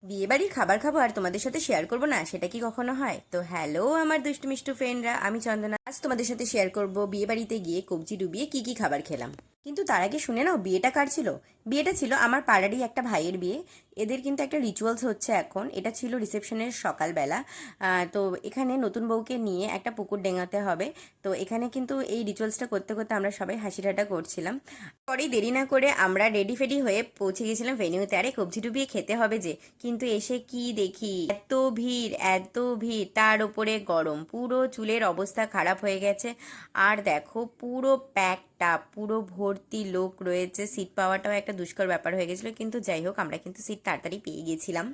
বিয়ে বাড়ির খাবার খাবো আর তোমাদের সাথে শেয়ার করবো না, সেটা কি কখনো হয়? তো হ্যালো আমার দুষ্টু মিষ্টু ফ্রেন্ডরা, আমি চন্দনা। আজ তোমাদের সাথে শেয়ার করব বিয়ে বাড়িতে গিয়ে কবজি ডুবিয়ে কি কি খাবার খেলাম। কিন্তু তার আগে শুনে নাও, বিয়েটা কার ছিল? বিয়েটা ছিল আমার পাড়ারই একটা ভাইয়ের বিয়ে। এদের কিন্তু একটা রিচুয়ালস হচ্ছে এখন। এটা ছিল রিসেপশনের সকালবেলা। তো এখানে নতুন বউকে নিয়ে একটা পুকুর ডেঙাতে হবে। তো এখানে কিন্তু এই রিচুয়ালসটা করতে করতে আমরা সবাই হাসি ঠাট্টা করছিলাম। পরেই দেরি না করে আমরা রেডি ফেডি হয়ে পৌঁছে গেছিলাম ভেন্যুতে। আরে কবজি ডুবিয়ে খেতে হবে যে, কিন্তু এসে কি দেখি, এত ভিড় এত ভিড়, তার উপরে গরম, পুরো চুলের অবস্থা খারাপ হয়ে গেছে। আর দেখো পুরো প্যাকটা, পুরো ভর্তি লোক রয়েছে, সিট পাওয়াটাও একটা দুষ্কর ব্যাপার হয়ে গেছিলো, কিন্তু যাই হোক আমরা কিন্তু সিট তাড়াতাড়ি পেয়ে গেছিলাম।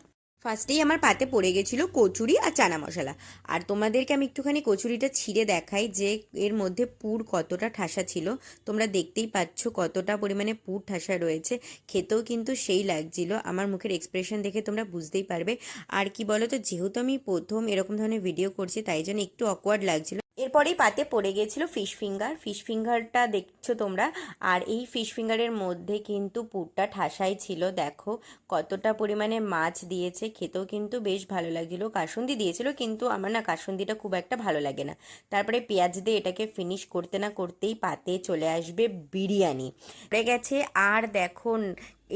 ফার্স্টেই আমার পাতে পড়ে গেছিলো কচুরি আর চানা মশলা। আর তোমাদেরকে আমি একটুখানি কচুরিটা ছিঁড়ে দেখাই যে এর মধ্যে পুর কতটা ঠাসা ছিল। তোমরা দেখতেই পাচ্ছ কতটা পরিমাণে পুর ঠাসা রয়েছে। খেতেও কিন্তু সেই লাগছিল, আমার মুখের এক্সপ্রেশন দেখে তোমরা বুঝতেই পারবে। আর কি বলো তো, যেহেতু আমি প্রথম এরকম ধরনের ভিডিও করছি, তাই জন্য একটু অকওয়ার্ড লাগছিল। এরপরেই পাতে পড়ে গিয়েছিল ফিশ ফিঙ্গার। ফিশ ফিঙ্গারটা দেখছো তোমরা। আর এই ফিশ ফিঙ্গারের মধ্যে কিন্তু পুরটা ঠাসাই ছিল, দেখো কতটা পরিমাণে মাছ দিয়েছে। খেতেও কিন্তু বেশ ভালো লাগছিল। কাসুন্দি দিয়েছিল, কিন্তু আমার না কাসুন্দিটা খুব একটা ভালো লাগে না। তারপরে পেঁয়াজ দিয়ে এটাকে ফিনিশ করতে না করতেই পাতে চলে আসবে বিরিয়ানি পড়ে গেছে। আর দেখো,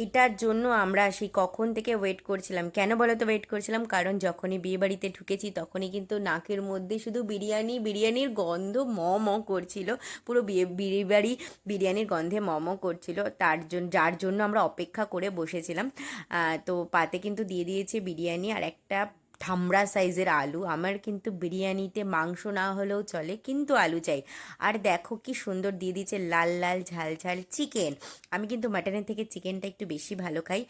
এটার জন্য আমরা সেই কখন থেকে ওয়েট করছিলাম। কেন বলো তো ওয়েট করছিলাম? কারণ যখনই বিয়ে বাড়িতে ঢুকেছি তখনই কিন্তু নাকের মধ্যে শুধু বিরিয়ানি, বিরিয়ানির গন্ধ ম ম করছিল। পুরো বিয়ে বাড়ি বিরিয়ানির গন্ধে ম ম করছিল, যার জন্য আমরা অপেক্ষা করে বসেছিলাম। তো পাতে কিন্তু দিয়ে দিয়েছে বিরিয়ানি আর একটা ঠামড়া সাইজের আলু। আমার কিন্তু বিরিয়ানিতে মাংস না হলেও চলে, কিন্তু আলু চাই। আর দেখো কি সুন্দর দিয়ে দিয়েছে লাল লাল ঝাল ঝাল চিকেন। আমি কিন্তু মাটনের থেকে চিকেনটা একটু বেশি ভালো খাই।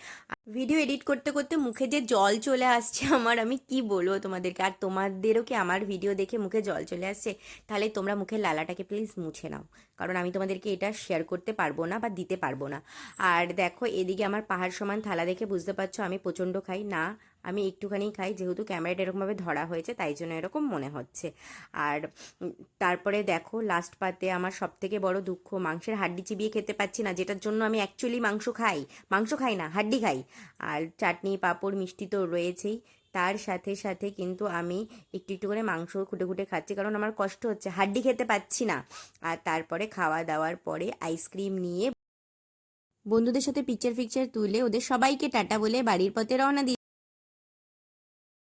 ভিডিও এডিট করতে করতে মুখে যে জল চলে আসছে আমার, আমি কি বলবো তোমাদেরকে। আর তোমাদেরও কি আমার ভিডিও দেখে মুখে জল চলে আসছে? তাহলে তোমরা মুখের লালাটাকে প্লিজ মুছে নাও, কারণ আমি তোমাদেরকে এটা শেয়ার করতে পারবো না বা দিতে পারবো না। আর দেখো এদিকে আমার পাহাড় সমান থালা দেখে বুঝতে পারছো আমি প্রচণ্ড খাই না, আমি একটুখানি খাই। যেহেতু ক্যামেরাটা এরকমভাবে ধরা হয়েছে তাই জন্য এরকম মনে হচ্ছে। আর তারপরে দেখো লাস্ট পাতে আমার সব থেকে বড় দুঃখ, মাংসের হাড্ডি চিবিয়ে খেতে পাচ্ছি না, যেটার জন্য আমি অ্যাকচুয়ালি মাংস খাই না, হাড্ডি খাই। আর চাটনি পাঁপড় মিষ্টি তো রয়েছেই। তার সাথে সাথে কিন্তু আমি একটু একটু করে মাংস খুঁটে খুঁটে খাচ্ছি, কারণ আমার কষ্ট হচ্ছে, হাড্ডি খেতে পাচ্ছি না। আর তারপরে খাওয়া দাওয়ার পরে আইসক্রিম নিয়ে বন্ধুদের সাথে পিকচার ফিকচার তুলে ওদের সবাইকে টাটা বলে বাড়ির পথে রওনা দিই।